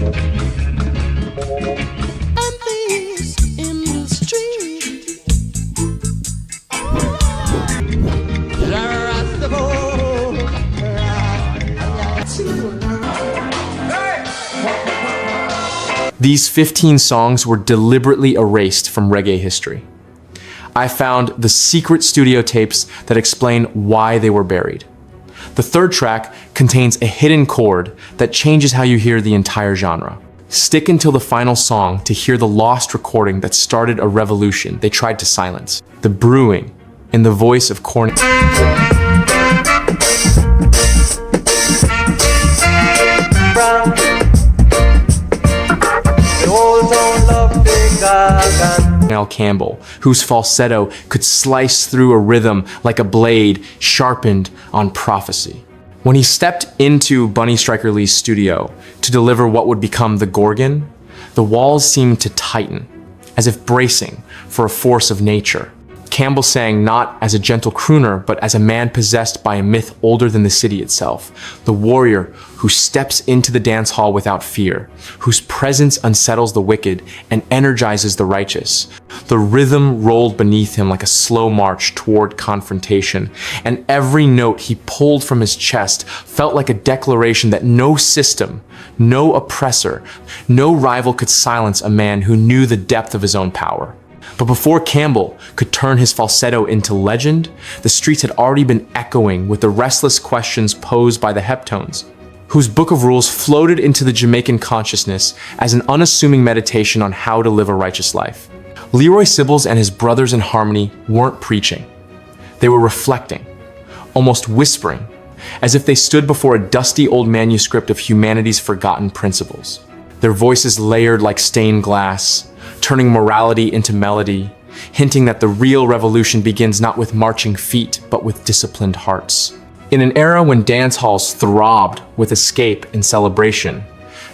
And thieves in the street. These 15 songs were deliberately erased from reggae history. I found the secret studio tapes that explain why they were buried. The third track contains a hidden chord that changes how you hear the entire genre. Stick until the final song to hear the lost recording that started a revolution they tried to silence. The Brewing, in the voice of Corny. Mel Campbell, whose falsetto could slice through a rhythm like a blade sharpened on prophecy. When he stepped into Bunny Striker Lee's studio to deliver what would become the Gorgon, the walls seemed to tighten, as if bracing for a force of nature. Campbell sang not as a gentle crooner, but as a man possessed by a myth older than the city itself, the warrior who steps into the dance hall without fear, whose presence unsettles the wicked and energizes the righteous. The rhythm rolled beneath him like a slow march toward confrontation, and every note he pulled from his chest felt like a declaration that no system, no oppressor, no rival could silence a man who knew the depth of his own power. But before Campbell could turn his falsetto into legend, the streets had already been echoing with the restless questions posed by the Heptones, whose book of rules floated into the Jamaican consciousness as an unassuming meditation on how to live a righteous life. Leroy Sibbles and his brothers in harmony weren't preaching. They were reflecting, almost whispering, as if they stood before a dusty old manuscript of humanity's forgotten principles. Their voices layered like stained glass, turning morality into melody, hinting that the real revolution begins not with marching feet, but with disciplined hearts. In an era when dance halls throbbed with escape and celebration,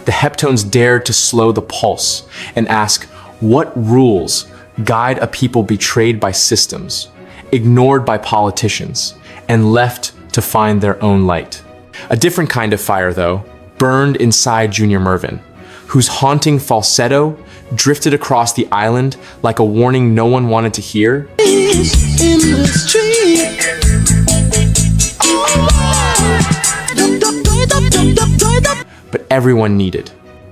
the Heptones dared to slow the pulse and ask, what rules guide a people betrayed by systems, ignored by politicians, and left to find their own light? A different kind of fire, though, burned inside Junior Mervyn, whose haunting falsetto drifted across the island like a warning no one wanted to hear. In the street. But everyone needed.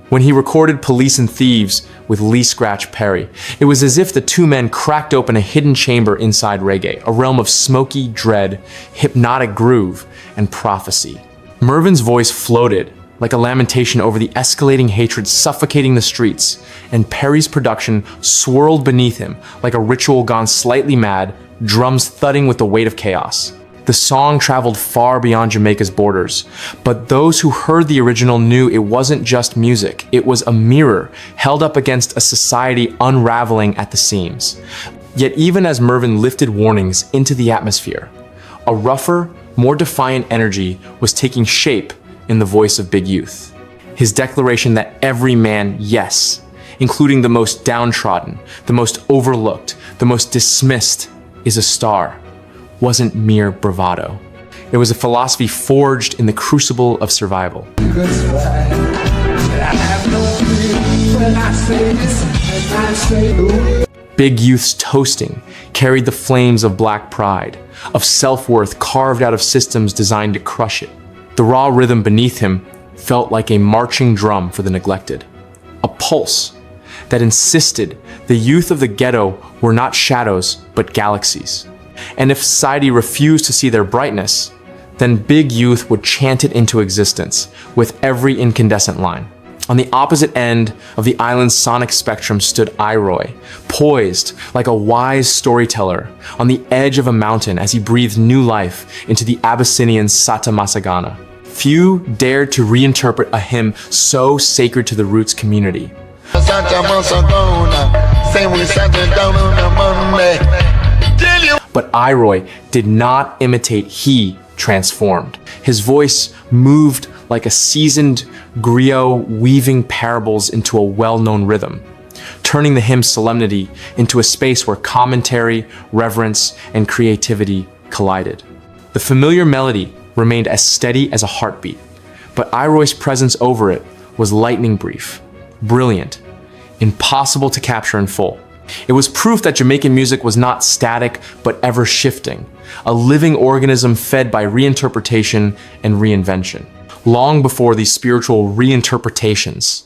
When he recorded Police and Thieves with Lee Scratch Perry, it was as if the two men cracked open a hidden chamber inside reggae, a realm of smoky dread, hypnotic groove, and prophecy. Mervyn's voice floated like a lamentation over the escalating hatred suffocating the streets, and Perry's production swirled beneath him like a ritual gone slightly mad, drums thudding with the weight of chaos. The song traveled far beyond Jamaica's borders, but those who heard the original knew it wasn't just music, it was a mirror held up against a society unraveling at the seams. Yet even as Mervyn lifted warnings into the atmosphere, a rougher, more defiant energy was taking shape in the voice of Big Youth. His declaration that every man, yes, including the most downtrodden, the most overlooked, the most dismissed, is a star, wasn't mere bravado. It was a philosophy forged in the crucible of survival. Big Youth's toasting carried the flames of black pride, of self-worth carved out of systems designed to crush it. The raw rhythm beneath him felt like a marching drum for the neglected, a pulse that insisted the youth of the ghetto were not shadows but galaxies. And if society refused to see their brightness, then Big Youth would chant it into existence with every incandescent line. On the opposite end of the island's sonic spectrum stood Iroy, poised like a wise storyteller on the edge of a mountain as he breathed new life into the Abyssinian Sata Masagana. Few dared to reinterpret a hymn so sacred to the Roots community. But Iroy did not imitate, he transformed. His voice moved like a seasoned griot weaving parables into a well-known rhythm, turning the hymn's solemnity into a space where commentary, reverence, and creativity collided. The familiar melody remained as steady as a heartbeat, but Iroy's presence over it was lightning brief, brilliant, impossible to capture in full. It was proof that Jamaican music was not static, but ever shifting, a living organism fed by reinterpretation and reinvention. Long before these spiritual reinterpretations,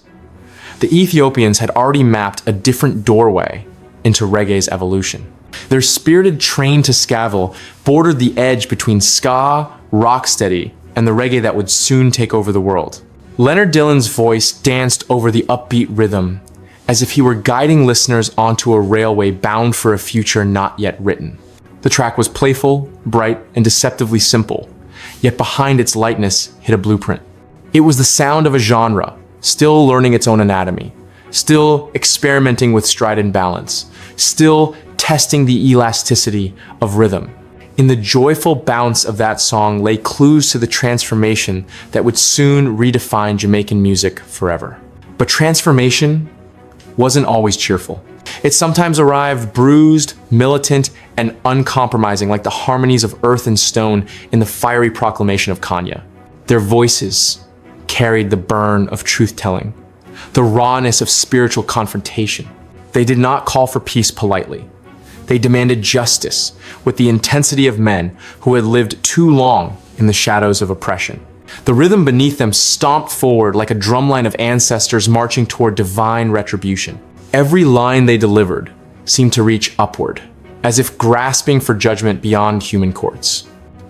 the Ethiopians had already mapped a different doorway into reggae's evolution. Their spirited train to Scaville bordered the edge between ska, rocksteady, and the reggae that would soon take over the world. Leonard Dillon's voice danced over the upbeat rhythm, as if he were guiding listeners onto a railway bound for a future not yet written. The track was playful, bright, and deceptively simple, yet behind its lightness hid a blueprint. It was the sound of a genre, still learning its own anatomy, still experimenting with stride and balance, still testing the elasticity of rhythm. In the joyful bounce of that song lay clues to the transformation that would soon redefine Jamaican music forever. But transformation wasn't always cheerful. It sometimes arrived bruised, militant, and uncompromising, like the harmonies of earth and stone in the fiery proclamation of Kanya. Their voices carried the burn of truth-telling, the rawness of spiritual confrontation. They did not call for peace politely. They demanded justice with the intensity of men who had lived too long in the shadows of oppression. The rhythm beneath them stomped forward like a drumline of ancestors marching toward divine retribution. Every line they delivered seemed to reach upward, as if grasping for judgment beyond human courts.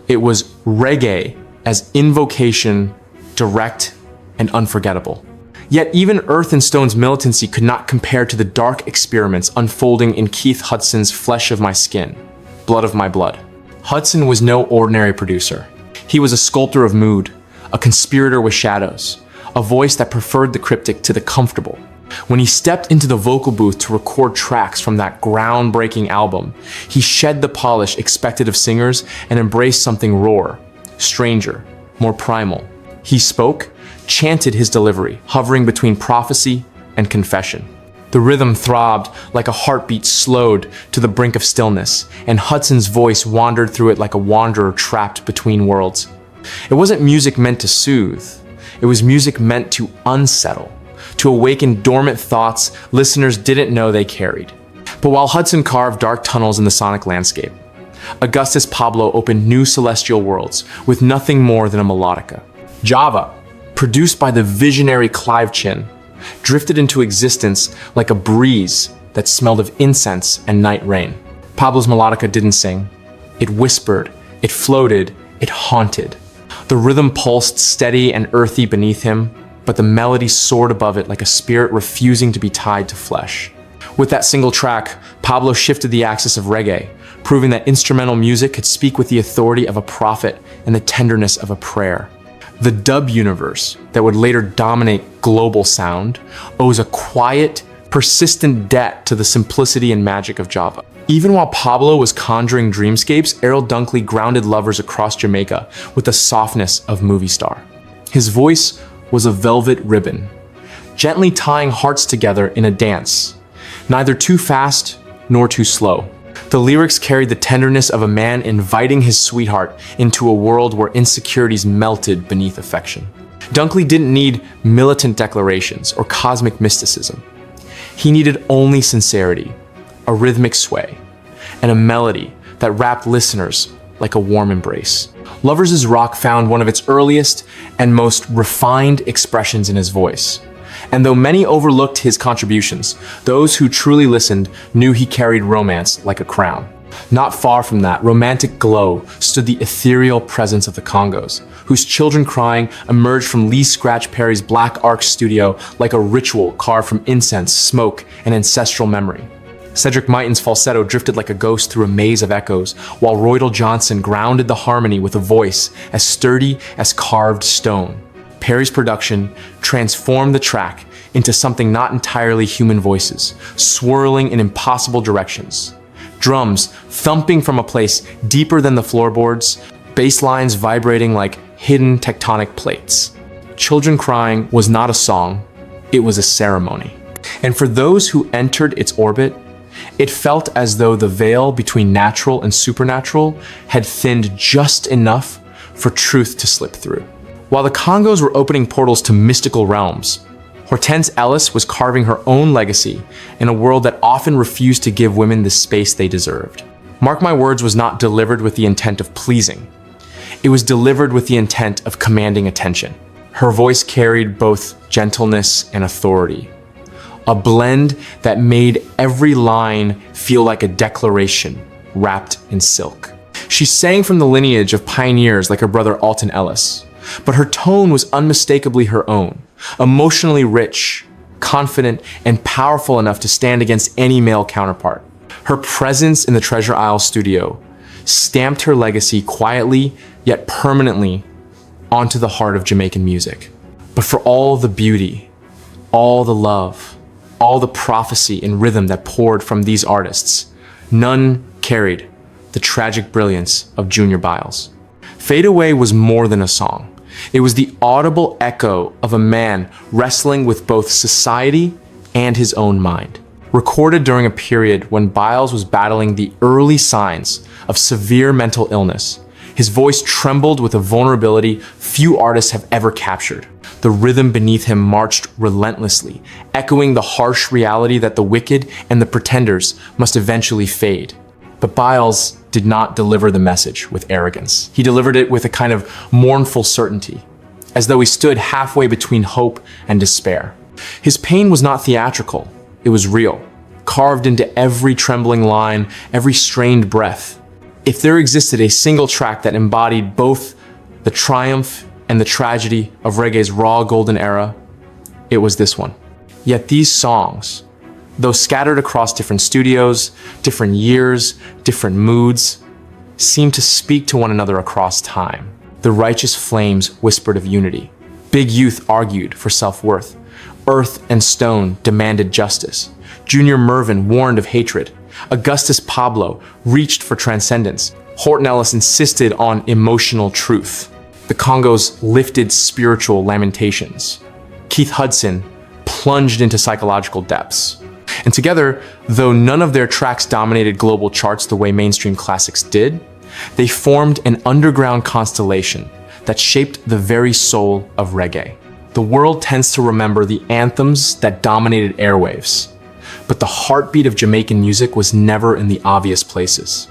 It was reggae as invocation, direct and unforgettable. Yet even Earth and Stone's militancy could not compare to the dark experiments unfolding in Keith Hudson's Flesh of My Skin, Blood of My Blood. Hudson was no ordinary producer. He was a sculptor of mood, a conspirator with shadows, a voice that preferred the cryptic to the comfortable. When he stepped into the vocal booth to record tracks from that groundbreaking album, he shed the polish expected of singers and embraced something raw, stranger, more primal. He spoke, chanted his delivery, hovering between prophecy and confession. The rhythm throbbed like a heartbeat slowed to the brink of stillness, and Hudson's voice wandered through it like a wanderer trapped between worlds. It wasn't music meant to soothe. It was music meant to unsettle, to awaken dormant thoughts listeners didn't know they carried. But while Hudson carved dark tunnels in the sonic landscape, Augustus Pablo opened new celestial worlds with nothing more than a melodica. Java, produced by the visionary Clive Chin, drifted into existence like a breeze that smelled of incense and night rain. Pablo's melodica didn't sing. It whispered, it floated, it haunted. The rhythm pulsed steady and earthy beneath him, but the melody soared above it like a spirit refusing to be tied to flesh. With that single track, Pablo shifted the axis of reggae, proving that instrumental music could speak with the authority of a prophet and the tenderness of a prayer. The dub universe that would later dominate global sound owes a quiet, persistent debt to the simplicity and magic of Java. Even while Pablo was conjuring dreamscapes, Errol Dunkley grounded lovers across Jamaica with the softness of movie star. His voice was a velvet ribbon, gently tying hearts together in a dance, neither too fast nor too slow. The lyrics carried the tenderness of a man inviting his sweetheart into a world where insecurities melted beneath affection. Dunkley didn't need militant declarations or cosmic mysticism. He needed only sincerity, a rhythmic sway, and a melody that wrapped listeners like a warm embrace. Lovers' Rock found one of its earliest and most refined expressions in his voice. And though many overlooked his contributions, those who truly listened knew he carried romance like a crown. Not far from that romantic glow stood the ethereal presence of the Congos, whose children crying emerged from Lee Scratch Perry's Black Ark studio like a ritual carved from incense, smoke, and ancestral memory. Cedric Myton's falsetto drifted like a ghost through a maze of echoes, while Roydal Johnson grounded the harmony with a voice as sturdy as carved stone. Perry's production transformed the track into something not entirely human voices, swirling in impossible directions. Drums thumping from a place deeper than the floorboards, bass lines vibrating like hidden tectonic plates. Children Crying was not a song, it was a ceremony. And for those who entered its orbit, it felt as though the veil between natural and supernatural had thinned just enough for truth to slip through. While the Congos were opening portals to mystical realms, Hortense Ellis was carving her own legacy in a world that often refused to give women the space they deserved. Mark My Words was not delivered with the intent of pleasing. It was delivered with the intent of commanding attention. Her voice carried both gentleness and authority, a blend that made every line feel like a declaration wrapped in silk. She sang from the lineage of pioneers like her brother Alton Ellis, but her tone was unmistakably her own, emotionally rich, confident, and powerful enough to stand against any male counterpart. Her presence in the Treasure Isle studio stamped her legacy quietly yet permanently onto the heart of Jamaican music. But for all the beauty, all the love, all the prophecy and rhythm that poured from these artists, none carried the tragic brilliance of Junior Byles. Fade Away was more than a song. It was the audible echo of a man wrestling with both society and his own mind. Recorded during a period when Byles was battling the early signs of severe mental illness, his voice trembled with a vulnerability few artists have ever captured. The rhythm beneath him marched relentlessly, echoing the harsh reality that the wicked and the pretenders must eventually fade. But Byles did not deliver the message with arrogance. He delivered it with a kind of mournful certainty, as though he stood halfway between hope and despair. His pain was not theatrical, it was real, carved into every trembling line, every strained breath. If there existed a single track that embodied both the triumph and the tragedy of reggae's raw golden era, it was this one. Yet these songs, though scattered across different studios, different years, different moods, seem to speak to one another across time. The righteous flames whispered of unity. Big Youth argued for self-worth. Earth and Stone demanded justice. Junior Mervyn warned of hatred. Augustus Pablo reached for transcendence. Horton Ellis insisted on emotional truth. The Congos lifted spiritual lamentations. Keith Hudson plunged into psychological depths. And together, though none of their tracks dominated global charts the way mainstream classics did, they formed an underground constellation that shaped the very soul of reggae. The world tends to remember the anthems that dominated airwaves, but the heartbeat of Jamaican music was never in the obvious places.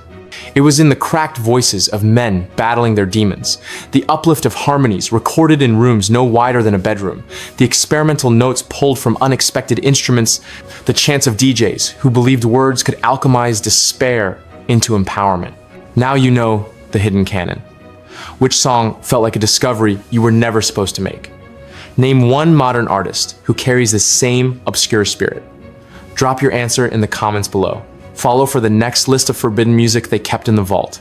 It was in the cracked voices of men battling their demons, the uplift of harmonies recorded in rooms no wider than a bedroom, the experimental notes pulled from unexpected instruments, the chants of DJs who believed words could alchemize despair into empowerment. Now you know the hidden canon. Which song felt like a discovery you were never supposed to make? Name one modern artist who carries the same obscure spirit. Drop your answer in the comments below. Follow for the next list of forbidden music they kept in the vault.